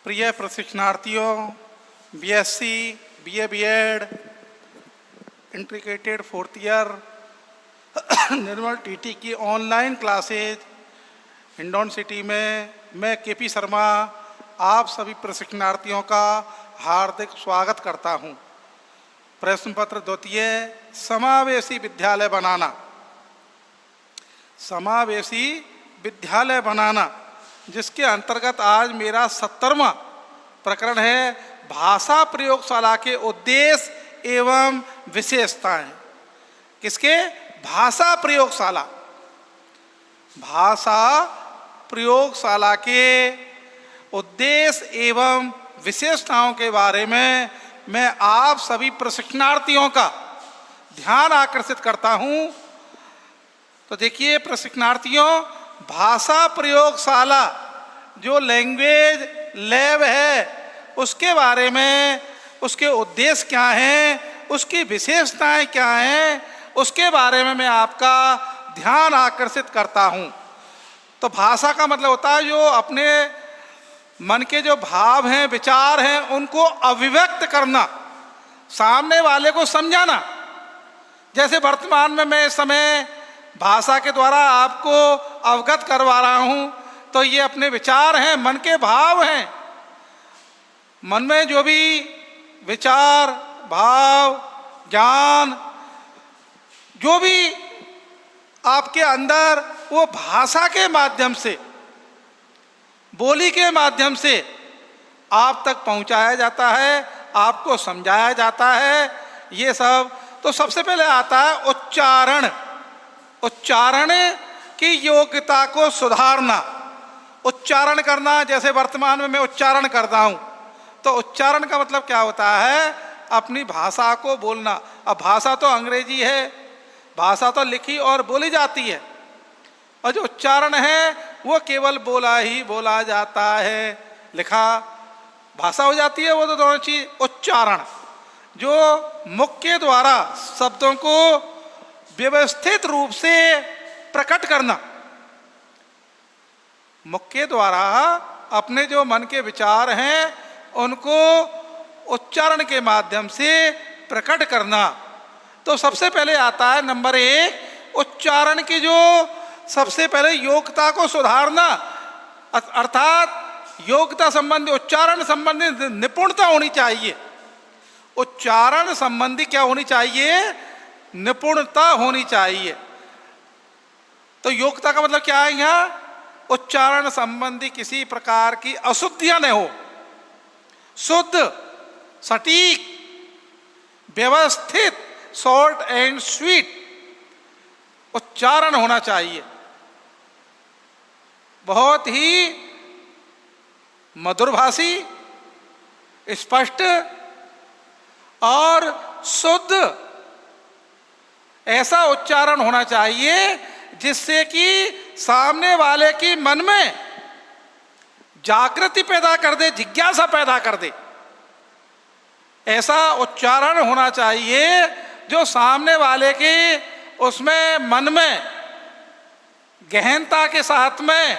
प्रिय प्रशिक्षणार्थियों, BSc, BA, BEd, integrated fourth year Nirmal TT की ऑनलाइन क्लासेज हिंडौन सिटी में मैं केपी शर्मा आप सभी प्रशिक्षणार्थियों का हार्दिक स्वागत करता हूं। प्रश्न पत्र द्वितीय, समावेशी विद्यालय बनाना। समावेशी विद्यालय बनाना, जिसके अंतर्गत आज मेरा 70वां प्रकरण है, भाषा प्रयोगशाला के उद्देश्य एवं विशेषताएं। किसके? भाषा प्रयोगशाला। भाषा प्रयोगशाला के उद्देश्य एवं विशेषताओं के बारे में मैं आप सभी प्रशिक्षणार्थियों का ध्यान आकर्षित करता हूं। तो देखिए प्रशिक्षणार्थियों, भाषा प्रयोगशाला जो लैंग्वेज लैब है उसके बारे में, उसके उद्देश्य क्या हैं, उसकी विशेषताएं क्या हैं, उसके बारे में मैं आपका ध्यान आकर्षित करता हूं। तो भाषा का मतलब होता है जो अपने मन के जो भाव हैं, विचार हैं, उनको अभिव्यक्त करना, सामने वाले को समझाना। जैसे वर्तमान में मैं इस समय भाषा के द्वारा आपको अवगत करवा रहा हूं, तो ये अपने विचार हैं, मन के भाव हैं। मन में जो भी विचार, भाव, ज्ञान जो भी आपके अंदर, वो भाषा के माध्यम से, बोली के माध्यम से आप तक पहुंचाया जाता है, आपको समझाया जाता है। ये सब तो सबसे पहले आता है उच्चारण। उच्चारण की योग्यता को सुधारना, उच्चारण करना। जैसे वर्तमान में मैं उच्चारण करता हूं, तो उच्चारण का मतलब क्या होता है? अपनी भाषा को बोलना। अब भाषा तो अंग्रेजी है, भाषा तो लिखी और बोली जाती है, और जो उच्चारण है वो केवल बोला ही बोला जाता है, लिखा भाषा हो जाती है। वो तो दोनों चीज। उच्चारण जो मुख के द्वारा शब्दों को व्यवस्थित रूप से प्रकट करना, मुख के द्वारा अपने जो मन के विचार हैं उनको उच्चारण के माध्यम से प्रकट करना। तो सबसे पहले आता है नंबर 1, उच्चारण की जो सबसे पहले योग्यता को सुधारना, अर्थात योग्यता संबंधी, उच्चारण संबंधी निपुणता होनी चाहिए। उच्चारण संबंधी क्या होनी चाहिए? निपुणता होनी चाहिए। तो योग्यता का मतलब क्या है? यहाँ उच्चारण संबंधी किसी प्रकार की अशुद्धियां न हो, शुद्ध, सटीक, व्यवस्थित, शॉर्ट एंड स्वीट उच्चारण होना चाहिए। बहुत ही मधुरभाषी, स्पष्ट और शुद्ध ऐसा उच्चारण होना चाहिए जिससे कि सामने वाले की मन में जागृति पैदा कर दे, जिज्ञासा पैदा कर दे। ऐसा उच्चारण होना चाहिए जो सामने वाले के उसमें मन में गहनता के साथ में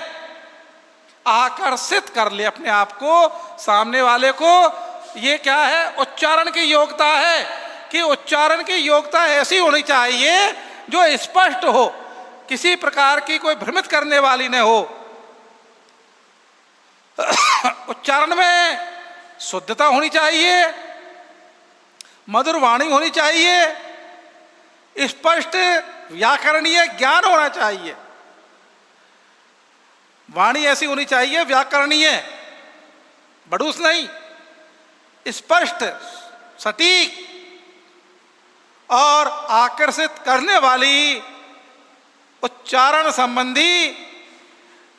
आकर्षित कर ले अपने आप को, सामने वाले को। ये क्या है? उच्चारण की योग्यता है कि उच्चारण की योग्यता ऐसी होनी चाहिए जो स्पष्ट हो, किसी प्रकार की कोई भ्रमित करने वाली न हो। उच्चारण में शुद्धता होनी चाहिए, मधुर वाणी होनी चाहिए, स्पष्ट व्याकरणीय ज्ञान होना चाहिए। वाणी ऐसी होनी चाहिए व्याकरणीय, बड़ूस नहीं, स्पष्ट, सटीक और आकर्षित करने वाली उच्चारण संबंधी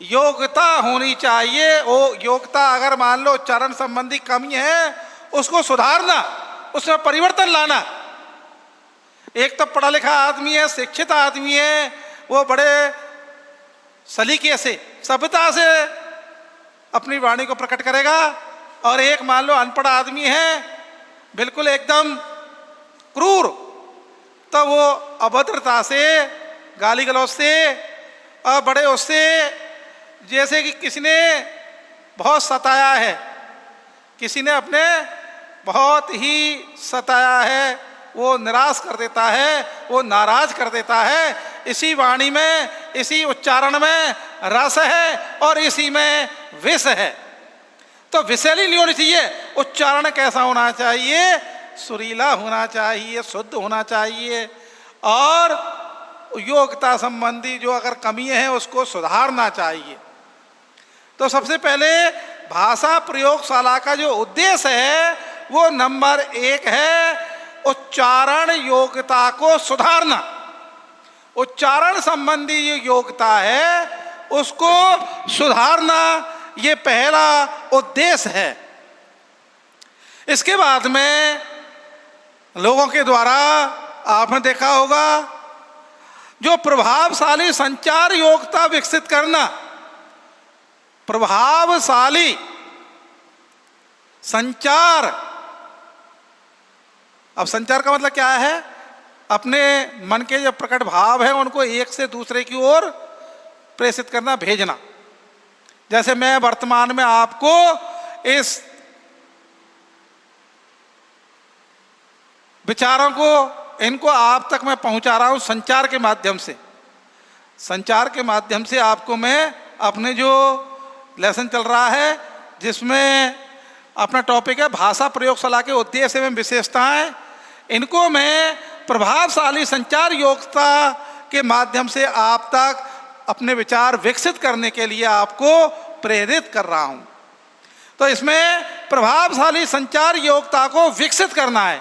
योग्यता होनी चाहिए। वो योग्यता अगर मान लो उच्चारण संबंधी कमी है, उसको सुधारना, उसमें परिवर्तन लाना। एक तो पढ़ा लिखा आदमी है, शिक्षित आदमी है, वो बड़े सलीके से, सभ्यता से अपनी वाणी को प्रकट करेगा, और एक मान लो अनपढ़ आदमी है, बिल्कुल एकदम क्रूर, तो वो अभद्रता से, गाली गलौज से और बड़े उससे, जैसे कि किसी ने बहुत सताया है, किसी ने अपने बहुत ही सताया है, वो निराश कर देता है, वो नाराज कर देता है। इसी वाणी में, इसी उच्चारण में रस है और इसी में विष है। तो विषैली नहीं होनी चाहिए। उच्चारण कैसा होना चाहिए? सुरीला होना चाहिए, शुद्ध होना चाहिए, और योग्यता संबंधी जो अगर कमी है उसको सुधारना चाहिए। तो सबसे पहले भाषा प्रयोगशाला का जो उद्देश्य है वो नंबर 1 है उच्चारण योग्यता को सुधारना। उच्चारण संबंधी जो योग्यता है उसको सुधारना, ये पहला उद्देश्य है। इसके बाद में लोगों के द्वारा आपने देखा होगा जो प्रभावशाली संचार योग्यता विकसित करना। प्रभावशाली संचार, अब संचार का मतलब क्या है? अपने मन के जो प्रकट भाव है उनको एक से दूसरे की ओर प्रेषित करना, भेजना। जैसे मैं वर्तमान में आपको इस विचारों को, इनको आप तक मैं पहुंचा रहा हूं संचार के माध्यम से। संचार के माध्यम से आपको मैं अपने जो लेसन चल रहा है जिसमें अपना टॉपिक है भाषा प्रयोगशाला के उद्देश्य एवं विशेषताएं, इनको मैं प्रभावशाली संचार योग्यता के माध्यम से आप तक अपने विचार विकसित करने के लिए आपको प्रेरित कर रहा हूं। तो इसमें प्रभावशाली संचार योग्यता को विकसित करना है।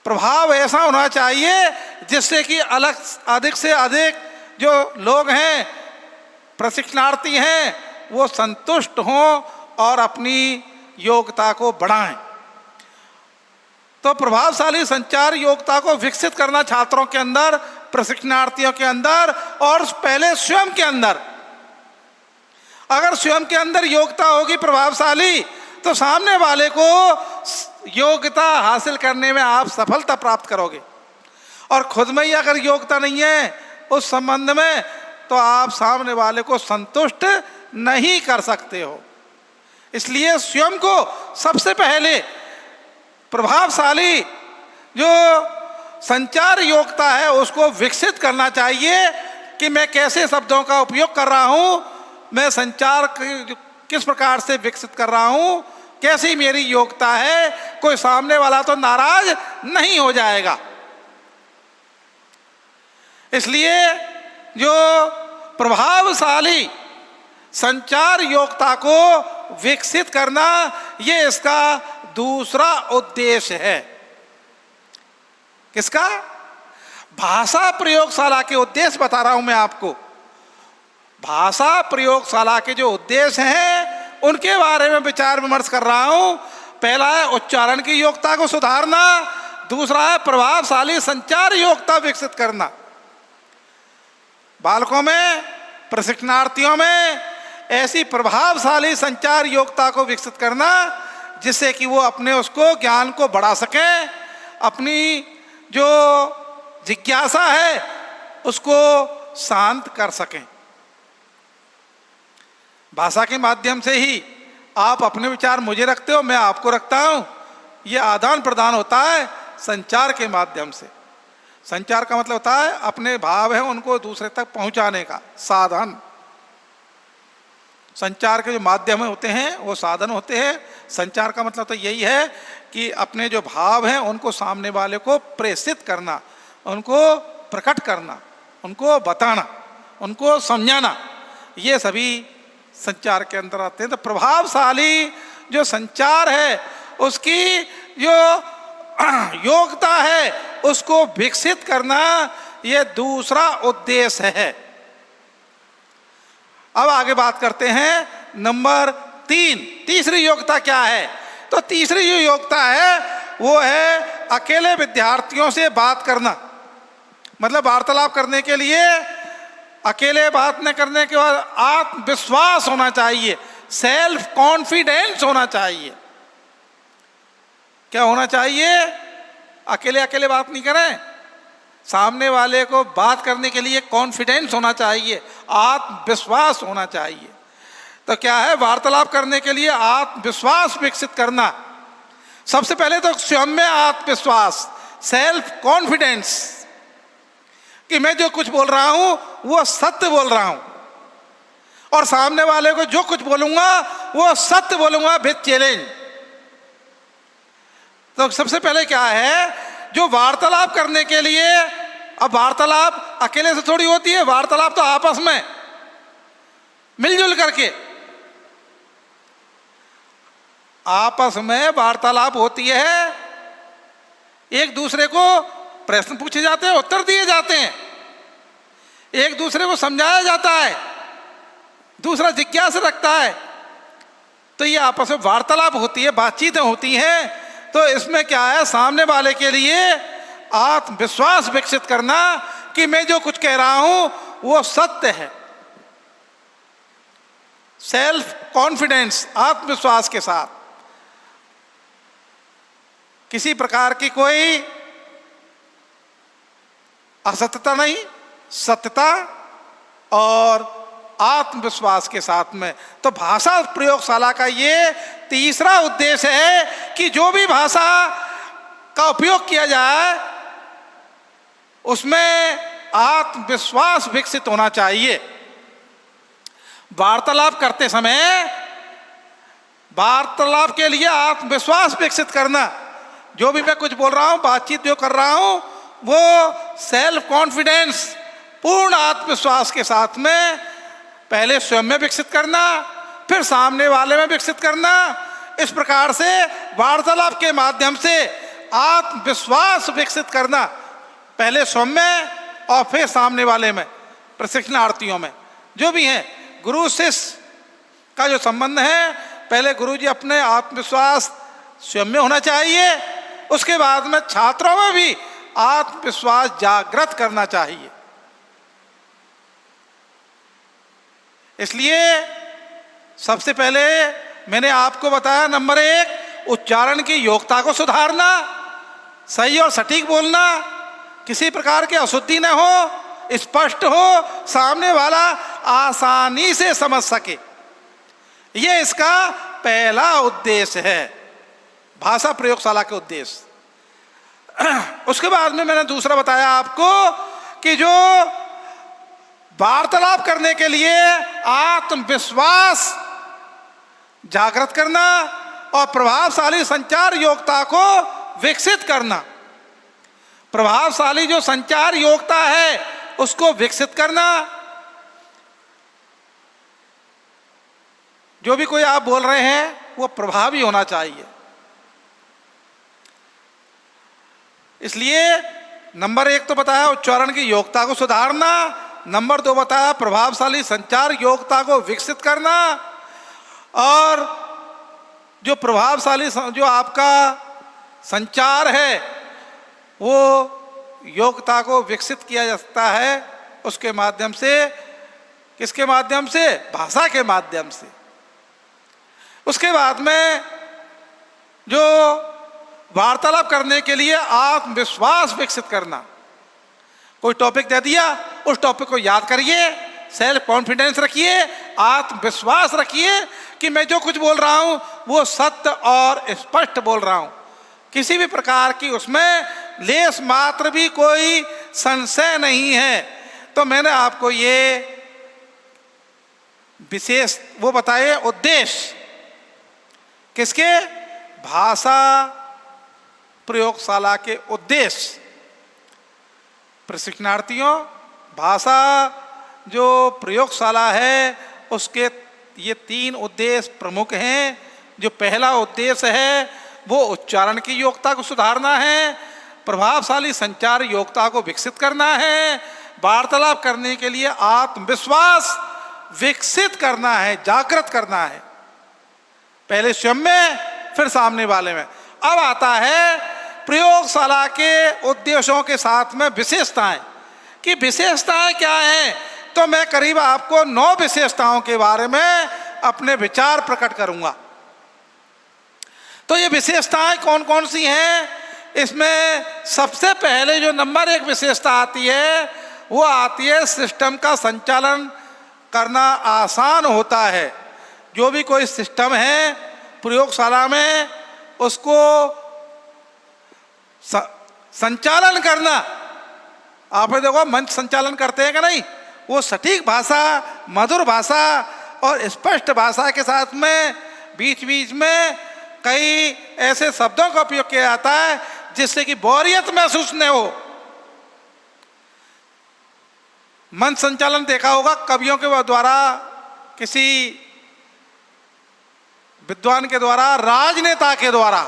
प्रभाव ऐसा होना चाहिए जिससे कि अधिक से अधिक जो लोग हैं, प्रशिक्षणार्थी हैं, वो संतुष्ट हों और अपनी योग्यता को बढ़ाएं। तो प्रभावशाली संचार योग्यता को विकसित करना छात्रों के अंदर, प्रशिक्षणार्थियों के अंदर और पहले स्वयं के अंदर। अगर स्वयं के अंदर योग्यता होगी प्रभावशाली तो सामने वाले को योग्यता हासिल करने में आप सफलता प्राप्त करोगे। और खुद में ही अगर योग्यता नहीं है उस संबंध में तो आप सामने वाले को संतुष्ट नहीं कर सकते हो। इसलिए स्वयं को सबसे पहले प्रभावशाली जो संचार योग्यता है उसको विकसित करना चाहिए कि मैं कैसे शब्दों का उपयोग कर रहा हूं, मैं संचार किस प्रकार से विकसित कर रहा हूं, कैसी मेरी योग्यता है। कोई सामने वाला तो नाराज नहीं हो जाएगा। इसलिए जो प्रभावशाली संचार योग्यता को विकसित करना, ये इसका दूसरा उद्देश्य है। किसका? भाषा प्रयोगशाला के उद्देश्य बता रहा हूं मैं आपको। भाषा प्रयोगशाला के जो उद्देश्य हैं उनके बारे में विचार विमर्श कर रहा हूं। पहला है उच्चारण की योग्यता को सुधारना, दूसरा है प्रभावशाली संचार योग्यता विकसित करना। बालकों में, प्रशिक्षणार्थियों में ऐसी प्रभावशाली संचार योग्यता को विकसित करना जिससे कि वो अपने उसको ज्ञान को बढ़ा सकें, अपनी जो जिज्ञासा है उसको शांत कर सकें। भाषा के माध्यम से ही आप अपने विचार मुझे रखते हो, मैं आपको रखता हूं। ये आदान प्रदान होता है संचार के माध्यम से। संचार का मतलब होता है अपने भाव है उनको दूसरे तक पहुंचाने का साधन। संचार के जो माध्यम होते हैं वो साधन होते हैं। संचार का मतलब तो यही है कि अपने जो भाव हैं उनको सामने वाले को प्रेषित करना, उनको प्रकट करना, उनको बताना, उनको समझाना, ये सभी संचार के अंदर आते हैं। तो प्रभावशाली जो संचार है उसकी जो योग्यता है उसको विकसित करना, ये दूसरा उद्देश्य है। अब आगे बात करते हैं नंबर 3, तीसरी योग्यता क्या है? तो तीसरी जो योग्यता है वो है अकेले विद्यार्थियों से बात करना। मतलब वार्तालाप करने के लिए अकेले बात न करने के बाद आत्मविश्वास होना चाहिए, सेल्फ कॉन्फिडेंस होना चाहिए। क्या होना चाहिए? अकेले अकेले बात नहीं करें, सामने वाले को बात करने के लिए कॉन्फिडेंस होना चाहिए, आत्मविश्वास होना चाहिए। तो क्या है, वार्तालाप करने के लिए आत्मविश्वास विकसित करना। सबसे पहले तो स्वयं में आत्मविश्वास, सेल्फ कॉन्फिडेंस, कि मैं जो कुछ बोल रहा हूं वो सत्य बोल रहा हूं, और सामने वाले को जो कुछ बोलूंगा वो सत्य बोलूंगा विद चैलेंज। तो सबसे पहले क्या है, जो वार्तालाप करने के लिए, अब वार्तालाप अकेले से थोड़ी होती है, वार्तालाप तो आपस में मिलजुल करके आपस में वार्तालाप होती है। एक दूसरे को प्रश्न पूछे जाते हैं, उत्तर दिए जाते हैं, एक दूसरे को समझाया जाता है, दूसरा जिज्ञासा रखता है। तो ये आपस में वार्तालाप होती है, बातचीतें होती हैं। तो इसमें क्या है, सामने वाले के लिए आत्मविश्वास विकसित करना कि मैं जो कुछ कह रहा हूं वो सत्य है। सेल्फ कॉन्फिडेंस, आत्मविश्वास के साथ, किसी प्रकार की कोई असत्यता नहीं, सत्यता और आत्मविश्वास के साथ में। तो भाषा प्रयोगशाला का ये तीसरा उद्देश्य है कि जो भी भाषा का उपयोग किया जाए उसमें आत्मविश्वास विकसित होना चाहिए। वार्तालाप करते समय वार्तालाप के लिए आत्मविश्वास विकसित करना, जो भी मैं कुछ बोल रहा हूं, बातचीत जो कर रहा हूं, वो सेल्फ कॉन्फिडेंस, पूर्ण आत्मविश्वास के साथ में पहले स्वयं में विकसित करना, फिर सामने वाले में विकसित करना। इस प्रकार से वार्तालाप के माध्यम से आत्मविश्वास विकसित करना, पहले स्वयं में और फिर सामने वाले में, प्रशिक्षणार्थियों में जो भी हैं। गुरु शिष्य का जो संबंध है, पहले गुरु जी अपने आत्मविश्वास स्वयं में होना चाहिए, उसके बाद में छात्रों में भी आत्मविश्वास जागृत करना चाहिए। इसलिए सबसे पहले मैंने आपको बताया, नंबर 1 उच्चारण की योग्यता को सुधारना, सही और सटीक बोलना, किसी प्रकार की अशुद्धि न हो, स्पष्ट हो, सामने वाला आसानी से समझ सके। ये इसका पहला उद्देश्य है, भाषा प्रयोगशाला के उद्देश्य। उसके बाद में मैंने दूसरा बताया आपको कि जो वार्तालाप करने के लिए आत्मविश्वास जागृत करना और प्रभावशाली संचार योग्यता को विकसित करना, प्रभावशाली जो संचार योग्यता है उसको विकसित करना। जो भी कोई आप बोल रहे हैं वो प्रभावी होना चाहिए। इसलिए नंबर 1 तो बताया उच्चारण की योग्यता को सुधारना, नंबर 2 बताया प्रभावशाली संचार योग्यता को विकसित करना, और जो प्रभावशाली जो आपका संचार है वो योग्यता को विकसित किया जा सकता है उसके माध्यम से। किसके माध्यम से? भाषा के माध्यम से। उसके बाद में जो वार्तालाप करने के लिए आत्मविश्वास विकसित करना, कोई टॉपिक दे दिया, उस टॉपिक को याद करिए, सेल्फ कॉन्फिडेंस रखिए, आत्मविश्वास रखिए कि मैं जो कुछ बोल रहा हूं वो सत्य और स्पष्ट बोल रहा हूं, किसी भी प्रकार की उसमें लेस मात्र भी कोई संशय नहीं है। तो मैंने आपको ये विशेष वो बताए उद्देश्य, किसके? भाषा प्रयोगशाला के उद्देश्य। प्रशिक्षणार्थियों, भाषा जो प्रयोगशाला है उसके ये 3 उद्देश्य प्रमुख हैं। जो पहला उद्देश्य है वो उच्चारण की योग्यता को सुधारना है, प्रभावशाली संचार योग्यता को विकसित करना है, वार्तालाप करने के लिए आत्मविश्वास विकसित करना है, जागृत करना है, पहले स्वयं में फिर सामने वाले में। अब आता है प्रयोगशाला के उद्देश्यों के साथ में विशेषताएं, कि विशेषताएं क्या हैं। तो मैं करीब आपको 9 विशेषताओं के बारे में अपने विचार प्रकट करूंगा। तो ये विशेषताएं कौन कौन सी हैं? इसमें सबसे पहले जो नंबर 1 विशेषता आती है वो आती है सिस्टम का संचालन करना आसान होता है। जो भी कोई सिस्टम है प्रयोगशाला में उसको संचालन करना, आपने देखो मंच संचालन करते हैं कि नहीं, वो सटीक भाषा, मधुर भाषा और स्पष्ट भाषा के साथ में बीच बीच में कई ऐसे शब्दों का उपयोग किया जाता है जिससे कि बोरियत महसूस न हो। मंच संचालन देखा होगा कवियों के द्वारा, किसी विद्वान के द्वारा, राजनेता के द्वारा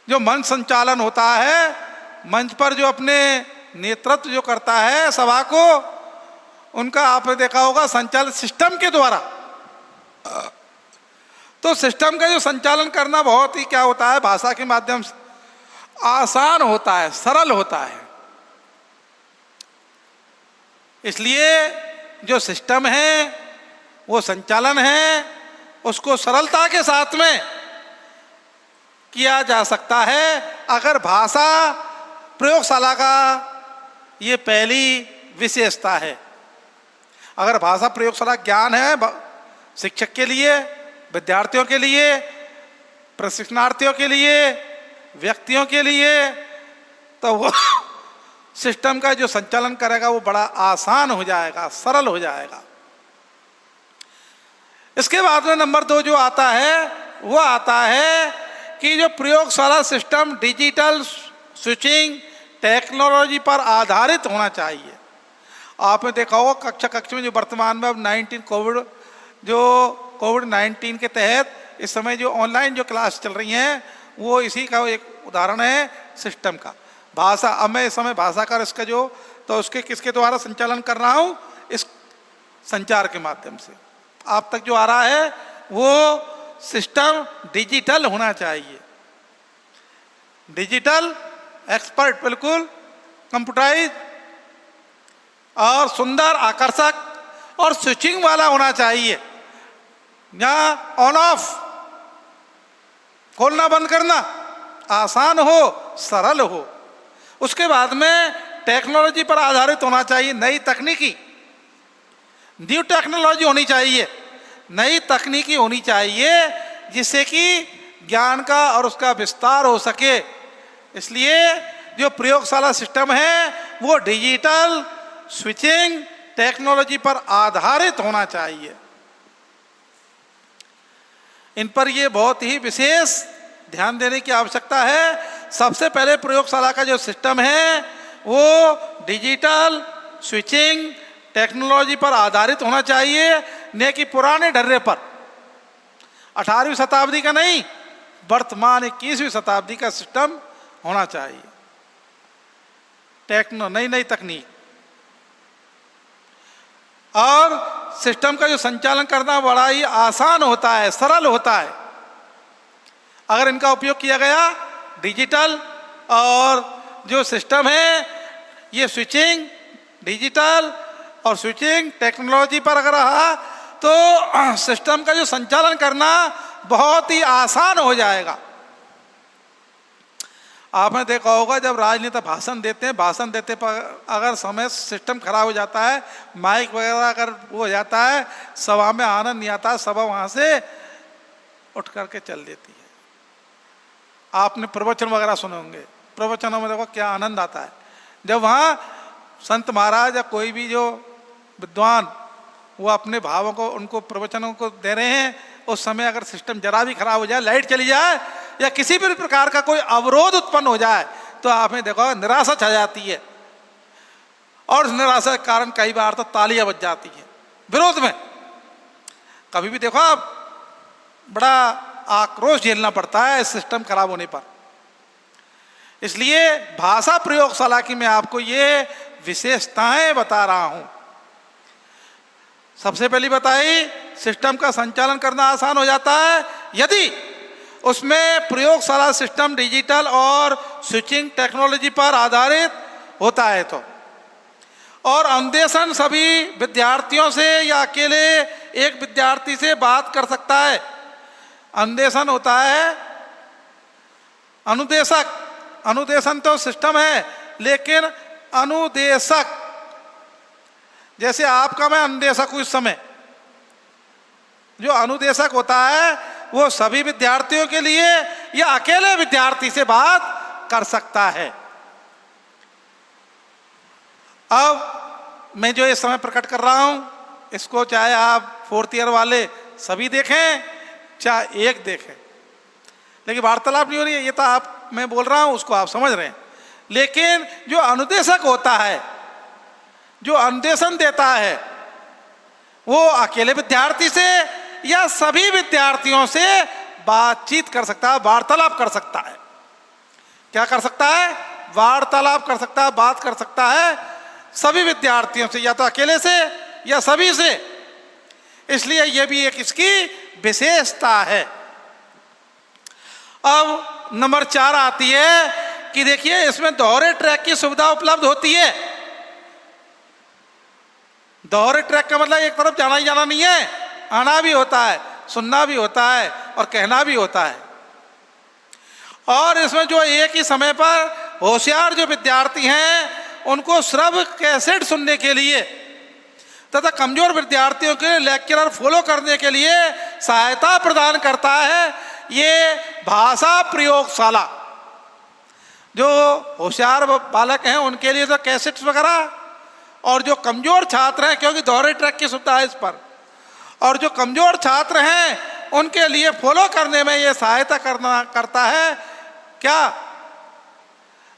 जो मंच संचालन होता है, मंच पर जो अपने नेतृत्व जो करता है सभा को, उनका आपने देखा होगा संचालन सिस्टम के द्वारा। तो सिस्टम का जो संचालन करना बहुत ही क्या होता है, भाषा के माध्यम से आसान होता है, सरल होता है। इसलिए जो सिस्टम है, वो संचालन है, उसको सरलता के साथ में किया जा सकता है अगर भाषा प्रयोगशाला का ये पहली विशेषता है। अगर भाषा प्रयोगशाला ज्ञान है शिक्षक के लिए, विद्यार्थियों के लिए, प्रशिक्षणार्थियों के लिए, व्यक्तियों के लिए, तो वो सिस्टम का जो संचालन करेगा वो बड़ा आसान हो जाएगा, सरल हो जाएगा। इसके बाद में नंबर 2 जो आता है वो आता है कि जो प्रयोगशाला सिस्टम डिजिटल स्विचिंग टेक्नोलॉजी पर आधारित होना चाहिए। आपने देखा होगा कक्षा में जो वर्तमान में अब कोविड-19 के तहत इस समय जो ऑनलाइन जो क्लास चल रही हैं वो इसी का एक उदाहरण है सिस्टम का। भाषा, अब मैं इस समय भाषा का इसका जो तो उसके किसके द्वारा संचालन कर रहा हूँ, इस संचार के माध्यम से आप तक जो आ रहा है वो सिस्टम डिजिटल होना चाहिए, डिजिटल एक्सपर्ट, बिल्कुल कंप्यूटराइज और सुंदर, आकर्षक और स्विचिंग वाला होना चाहिए। यहाँ ऑन ऑफ, खोलना बंद करना आसान हो, सरल हो। उसके बाद में टेक्नोलॉजी पर आधारित होना चाहिए, नई तकनीकी, न्यू टेक्नोलॉजी होनी चाहिए, नई तकनीकी होनी चाहिए जिससे कि ज्ञान का और उसका विस्तार हो सके। इसलिए जो प्रयोगशाला सिस्टम है वो डिजिटल स्विचिंग टेक्नोलॉजी पर आधारित होना चाहिए। इन पर ये बहुत ही विशेष ध्यान देने की आवश्यकता है। सबसे पहले प्रयोगशाला का जो सिस्टम है वो डिजिटल स्विचिंग टेक्नोलॉजी पर आधारित होना चाहिए, न कि पुराने ढर्रे पर। 18वीं शताब्दी का नहीं, वर्तमान 21वीं शताब्दी का सिस्टम होना चाहिए। नई नई तकनीक और सिस्टम का जो संचालन करना बड़ा ही आसान होता है, सरल होता है अगर इनका उपयोग किया गया। डिजिटल और जो सिस्टम है ये स्विचिंग डिजिटल और स्विचिंग टेक्नोलॉजी पर अगर रहा तो सिस्टम का जो संचालन करना बहुत ही आसान हो जाएगा। आपने देखा होगा जब राजनेता भाषण देते हैं, भाषण देते पर अगर समय सिस्टम खराब हो जाता है, माइक वगैरह अगर वो हो जाता है, सभा में आनंद नहीं आता, सभा वहाँ से उठ करके चल देती है। आपने प्रवचन वगैरह सुने होंगे, प्रवचनों में देखो क्या आनंद आता है जब वहाँ संत महाराज या कोई भी जो विद्वान वो अपने भावों को, उनको प्रवचनों को दे रहे हैं। उस समय अगर सिस्टम जरा भी खराब हो जाए, लाइट चली जाए या किसी भी प्रकार का कोई अवरोध उत्पन्न हो जाए तो आपने देखो निराशा छा जाती है और निराशा के कारण कई बार तो तालियां बज जाती है विरोध में। कभी भी देखो आप बड़ा आक्रोश झेलना पड़ता है इस सिस्टम खराब होने पर। इसलिए भाषा प्रयोगशाला की मैं आपको ये विशेषताएं बता रहा हूं। सबसे पहली बताई, सिस्टम का संचालन करना आसान हो जाता है यदि उसमें प्रयोगशाला सिस्टम डिजिटल और स्विचिंग टेक्नोलॉजी पर आधारित होता है तो। और अनुदेशन सभी विद्यार्थियों से या अकेले एक विद्यार्थी से बात कर सकता है। अनुदेशन होता है अनुदेशक, अनुदेशन तो सिस्टम है लेकिन अनुदेशक, जैसे आपका मैं अनुदेशक हूँ इस समय, जो अनुदेशक होता है वो सभी विद्यार्थियों के लिए या अकेले विद्यार्थी से बात कर सकता है। अब मैं जो इस समय प्रकट कर रहा हूं, इसको चाहे आप 4th ईयर वाले सभी देखें चाहे एक देखें, लेकिन वार्तालाप नहीं हो रही है, ये तो आप मैं बोल रहा हूं उसको आप समझ रहे हैं। लेकिन जो अनुदेशक होता है, जो अनुदेशन देता है, वो अकेले विद्यार्थी से या सभी विद्यार्थियों से बातचीत कर सकता है, वार्तालाप कर सकता है। क्या कर सकता है? वार्तालाप कर सकता है, बात कर सकता है सभी विद्यार्थियों से, या तो अकेले से या सभी से। इसलिए यह भी एक इसकी विशेषता है। अब नंबर 4 आती है कि देखिए इसमें दोहरे ट्रैक की सुविधा उपलब्ध होती है। दोहरे ट्रैक का मतलब एक तरफ जाना ही जाना नहीं है, आना भी होता है, सुनना भी होता है और कहना भी होता है। और इसमें जो एक ही समय पर होशियार जो विद्यार्थी हैं उनको श्रव्य कैसेट सुनने के लिए तथा कमजोर विद्यार्थियों के लेक्चरर फॉलो करने के लिए सहायता प्रदान करता है ये भाषा प्रयोगशाला। जो होशियार बालक हैं उनके लिए तो कैसेट्स वगैरह, और जो कमजोर छात्र हैं, क्योंकि दोहरे ट्रैक की सुविधा है इस पर, और जो कमजोर छात्र हैं उनके लिए फॉलो करने में ये सहायता करता है क्या?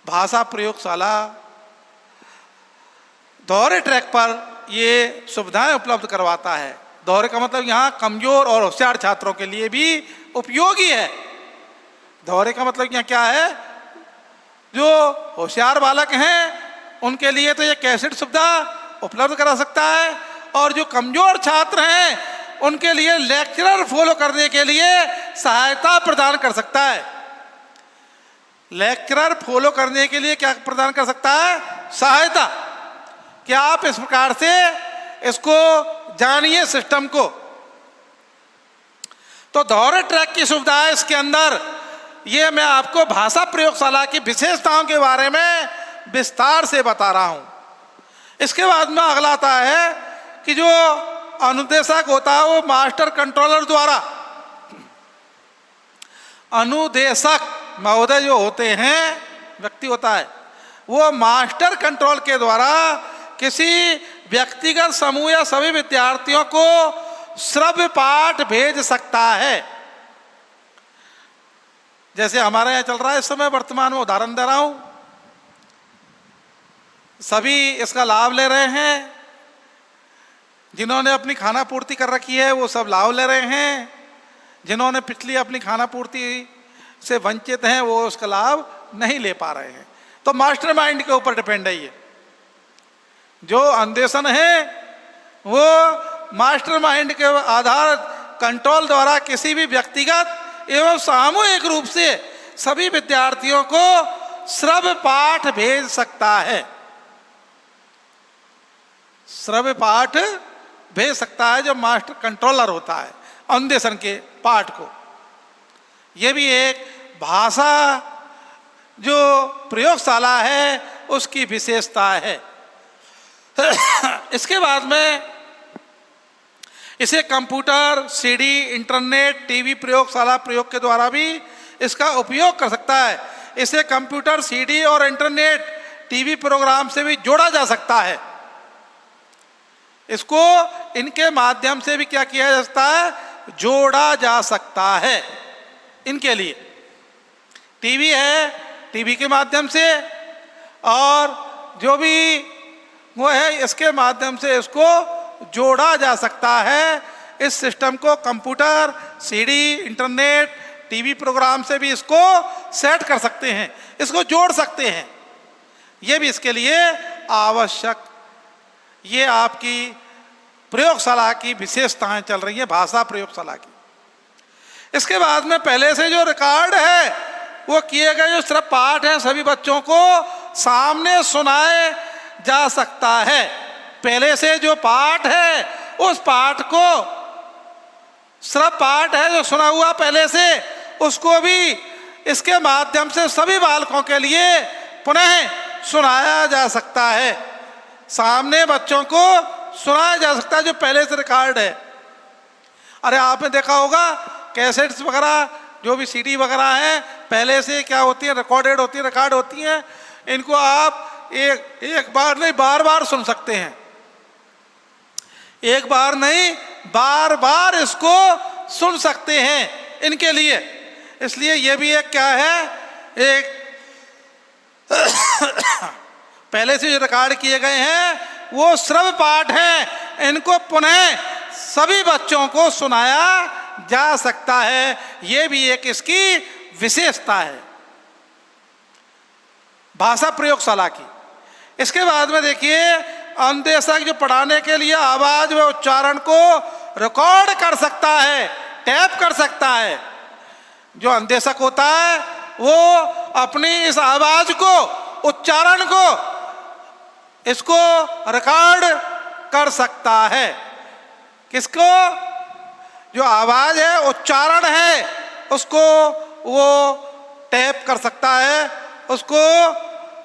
भाषा प्रयोगशाला। दोहरे ट्रैक पर ये सुविधाएं उपलब्ध करवाता है। दोहरे का मतलब यहाँ कमजोर और होशियार छात्रों के लिए भी उपयोगी है। दोहरे का मतलब यहाँ क्या है? जो होशियार बालक हैं उनके लिए तो ये कैसेट सुविधा उपलब्ध करा सकता है, और जो कमजोर छात्र हैं उनके लिए लेक्चरर फॉलो करने के लिए सहायता प्रदान कर सकता है। लेक्चरर फॉलो करने के लिए क्या प्रदान कर सकता है? सहायता। क्या आप इस प्रकार से इसको जानिए सिस्टम को। तो दोहरे ट्रैक की सुविधा है इसके अंदर। ये मैं आपको भाषा प्रयोगशाला की विशेषताओं के बारे में विस्तार से बता रहा हूं। इसके बाद में अगला आता है कि जो अनुदेशक होता है वो मास्टर कंट्रोलर द्वारा, अनुदेशक महोदय जो होते हैं, व्यक्ति होता है, वो मास्टर कंट्रोल के द्वारा किसी व्यक्तिगत समूह या सभी विद्यार्थियों को श्रव्य पाठ भेज सकता है। जैसे हमारे यहाँ चल रहा है इस समय वर्तमान में, उदाहरण दे रहा हूं, सभी इसका लाभ ले रहे हैं। जिन्होंने अपनी खाना पूर्ति कर रखी है वो सब लाभ ले रहे हैं, जिन्होंने पिछली अपनी खाना पूर्ति से वंचित हैं वो उसका लाभ नहीं ले पा रहे हैं। तो मास्टरमाइंड के ऊपर डिपेंड है ये। जो अन्वेषण है वो मास्टरमाइंड के आधार कंट्रोल द्वारा किसी भी व्यक्तिगत एवं सामूहिक रूप से सभी विद्यार्थियों को श्रव्य पाठ भेज सकता है। श्रव्य पाठ भेज सकता है जो मास्टर कंट्रोलर होता है अन्वेषण के पाठ को। यह भी एक भाषा जो प्रयोगशाला है उसकी विशेषता है। इसके बाद में इसे कंप्यूटर, सीडी, इंटरनेट, टीवी प्रयोगशाला प्रयोग के द्वारा भी इसका उपयोग कर सकता है। इसे कंप्यूटर, सीडी और इंटरनेट, टीवी प्रोग्राम से भी जोड़ा जा सकता है। इसको इनके माध्यम से भी क्या किया जा सकता है? जोड़ा जा सकता है। इनके लिए टीवी है, टीवी के माध्यम से, और जो भी वो है इसके माध्यम से इसको जोड़ा जा सकता है। इस सिस्टम को computer, CD, internet, TV programme से भी इसको सेट कर सकते हैं, इसको जोड़ सकते हैं। ये भी इसके लिए आवश्यक, ये आपकी प्रयोगशाला की विशेषताएं चल रही है, भाषा प्रयोगशाला की। इसके बाद में पहले से जो रिकॉर्ड है वो किए गए जो सिर्फ पाठ हैं सभी बच्चों को सामने सुनाए जा सकता है। पहले से जो पाठ है उस पाठ को, सिर्फ पाठ है जो सुना हुआ पहले से, उसको भी इसके माध्यम से सभी बालकों के लिए पुनः सुनाया जा सकता है। सामने बच्चों को सुनाया जा सकता है जो पहले से रिकॉर्ड है। अरे आपने देखा होगा कैसेट्स वगैरह जो भी सीडी वगैरह हैं पहले से क्या होती है, रिकॉर्डेड होती है, रिकॉर्ड होती हैं। इनको आप एक बार नहीं बार बार सुन सकते हैं, एक बार नहीं बार बार इसको सुन सकते हैं इनके लिए। इसलिए ये भी एक क्या है, एक पहले से जो रिकॉर्ड किए गए हैं वो श्रव्य पाठ है, इनको पुनः सभी बच्चों को सुनाया जा सकता है। ये भी एक इसकी विशेषता है भाषा प्रयोगशाला की। इसके बाद में देखिए अनुदेशक जो पढ़ाने के लिए आवाज व उच्चारण को रिकॉर्ड कर सकता है, टैप कर सकता है। जो अनुदेशक होता है वो अपनी इस आवाज को, उच्चारण को, इसको रिकॉर्ड कर सकता है। किसको? जो आवाज है, उच्चारण है, उसको वो टैप कर सकता है, उसको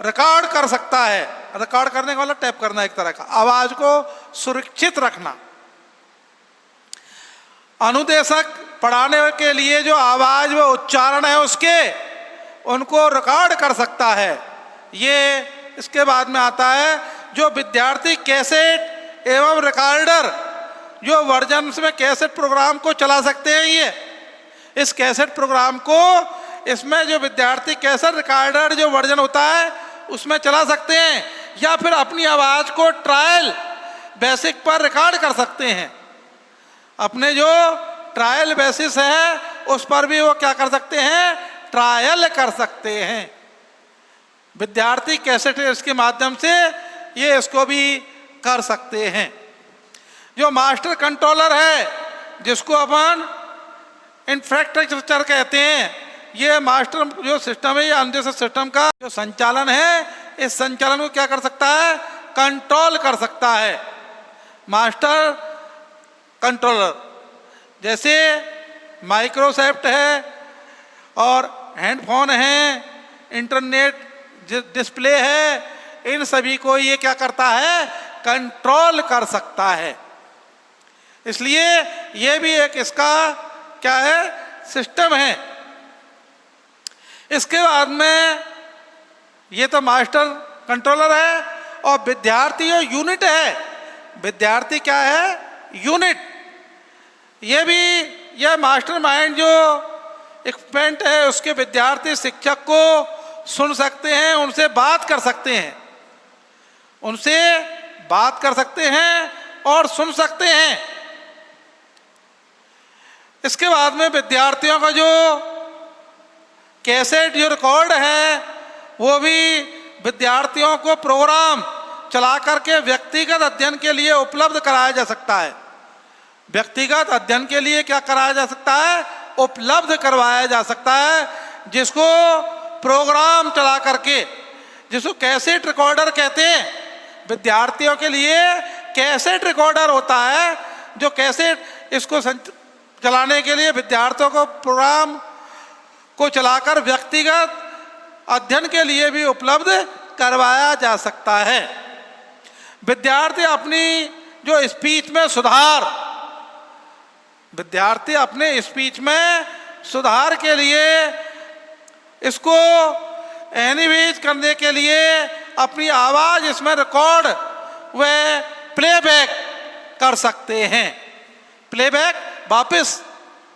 रिकॉर्ड कर सकता है। रिकॉर्ड करने का मतलब टैप करना, एक तरह का आवाज को सुरक्षित रखना। अनुदेशक पढ़ाने के लिए जो आवाज व उच्चारण है उसके, उनको रिकॉर्ड कर सकता है। ये इसके बाद में आता है जो विद्यार्थी कैसेट एवं रिकॉर्डर जो वर्जन में कैसेट प्रोग्राम को चला सकते हैं। ये इस कैसेट प्रोग्राम को, इसमें जो विद्यार्थी कैसेट रिकॉर्डर जो वर्जन होता है उसमें चला सकते हैं, या फिर अपनी आवाज को ट्रायल बेसिक पर रिकॉर्ड कर सकते हैं। अपने जो ट्रायल बेसिस है उस पर भी वो क्या कर सकते हैं, ट्रायल कर सकते हैं। विद्यार्थी कैसेट इसके माध्यम से ये इसको भी कर सकते हैं। जो मास्टर कंट्रोलर है जिसको अपन इंफ्रास्ट्रक्चर कहते हैं, ये मास्टर जो सिस्टम है, ये अनुदेशक सिस्टम का जो संचालन है, इस संचालन को क्या कर सकता है, कंट्रोल कर सकता है मास्टर कंट्रोलर। जैसे माइक्रोसॉफ्ट है और हैंडफोन है, इंटरनेट डिस्प्ले है, इन सभी को ये क्या करता है, कंट्रोल कर सकता है। इसलिए ये भी एक इसका क्या है, सिस्टम है। इसके बाद में ये तो मास्टर कंट्रोलर है, और विद्यार्थी जो यूनिट है, विद्यार्थी क्या है, यूनिट। ये भी यह मास्टर माइंड जो इक्विपमेंट है उसके विद्यार्थी शिक्षक को सुन सकते हैं, उनसे बात कर सकते हैं, उनसे बात कर सकते हैं और सुन सकते हैं। इसके बाद में विद्यार्थियों का जो कैसेट जो रिकॉर्ड है वो भी विद्यार्थियों को प्रोग्राम चला करके व्यक्तिगत अध्ययन के लिए उपलब्ध कराया जा सकता है। व्यक्तिगत अध्ययन के लिए क्या कराया जा सकता है, उपलब्ध करवाया जा सकता है, जिसको प्रोग्राम चला करके, जिसको कैसेट रिकॉर्डर कहते हैं। विद्यार्थियों के लिए कैसेट रिकॉर्डर होता है, जो कैसेट इसको चलाने के लिए विद्यार्थियों को प्रोग्राम को चलाकर व्यक्तिगत अध्ययन के लिए भी उपलब्ध करवाया जा सकता है। विद्यार्थी अपनी जो स्पीच में सुधार, विद्यार्थी अपने स्पीच में सुधार के लिए इसको एनिमेट करने के लिए अपनी आवाज इसमें रिकॉर्ड व प्लेबैक कर सकते हैं। प्लेबैक वापस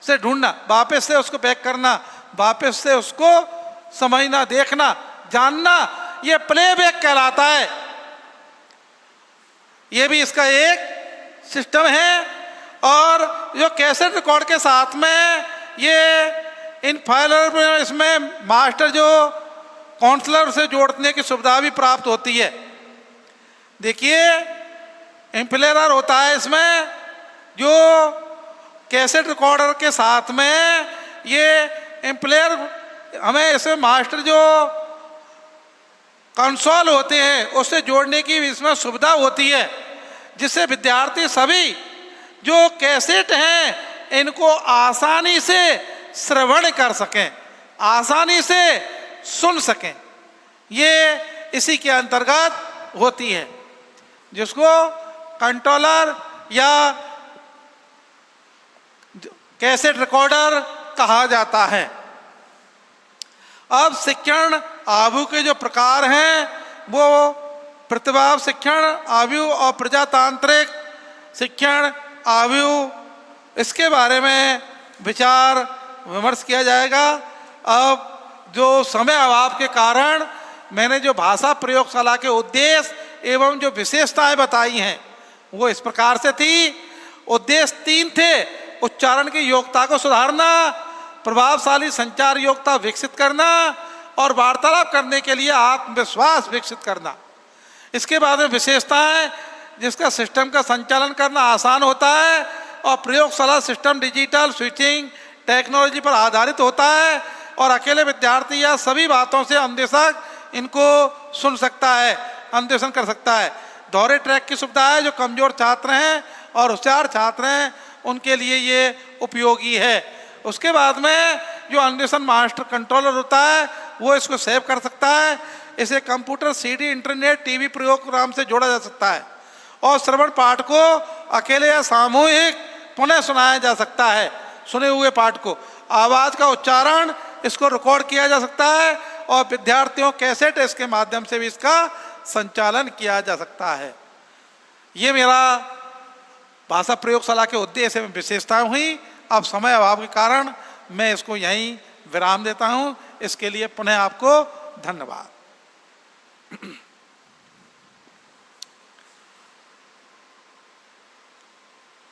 से ढूंढना, वापस से उसको बैक करना, वापस से उसको समझना, देखना, जानना, ये प्लेबैक कहलाता है। ये भी इसका एक सिस्टम है। और जो कैसेट रिकॉर्ड के साथ में ये इन फाइलर में इसमें मास्टर जो काउंसलर से जोड़ने की सुविधा भी प्राप्त होती है। देखिए इम्प्लेयर होता है इसमें, जो कैसेट रिकॉर्डर के साथ में ये इम्प्लेयर हमें इसमें मास्टर जो कंसोल होते हैं उससे जोड़ने की इसमें सुविधा होती है, जिससे विद्यार्थी सभी जो कैसेट हैं इनको आसानी से श्रवण कर सकें, आसानी से सुन सकें। ये इसी के अंतर्गत होती है, जिसको कंट्रोलर या कैसेट रिकॉर्डर कहा जाता है। अब शिक्षण आयु के जो प्रकार हैं वो प्रतिभा शिक्षण आयु और प्रजातांत्रिक शिक्षण आयु, इसके बारे में विचार विमर्श किया जाएगा। अब जो समय अभाव के कारण मैंने जो भाषा प्रयोगशाला के उद्देश्य एवं जो विशेषताएं बताई हैं वो इस प्रकार से थी। उद्देश्य 3 थे: उच्चारण की योग्यता को सुधारना, प्रभावशाली संचार योग्यता विकसित करना और वार्तालाप करने के लिए आत्मविश्वास विकसित करना। इसके बाद में विशेषताएं, जिसका सिस्टम का संचालन करना आसान होता है और प्रयोगशाला सिस्टम डिजिटल स्विचिंग टेक्नोलॉजी पर आधारित होता है और अकेले विद्यार्थी या सभी बातों से अन्वेषक इनको सुन सकता है, अन्वेषण कर सकता है। दोहरे ट्रैक की सुविधा है, जो कमजोर छात्र हैं और होशियार छात्र हैं उनके लिए ये उपयोगी है। उसके बाद में जो अन्वेषण मास्टर कंट्रोलर होता है वो इसको सेव कर सकता है। इसे computer, CD, internet, TV programme से जोड़ा जा सकता है और श्रवण पाठ को अकेले या सामूहिक पुनः सुनाया जा सकता है। सुने हुए पाठ को आवाज़ का उच्चारण इसको रिकॉर्ड किया जा सकता है और विद्यार्थियों कैसेट इसके माध्यम से भी इसका संचालन किया जा सकता है। ये मेरा भाषा प्रयोगशाला के उद्देश्य में विशेषताएं हुई। अब समय अभाव के कारण मैं इसको यहीं विराम देता हूँ। इसके लिए पुनः आपको धन्यवाद।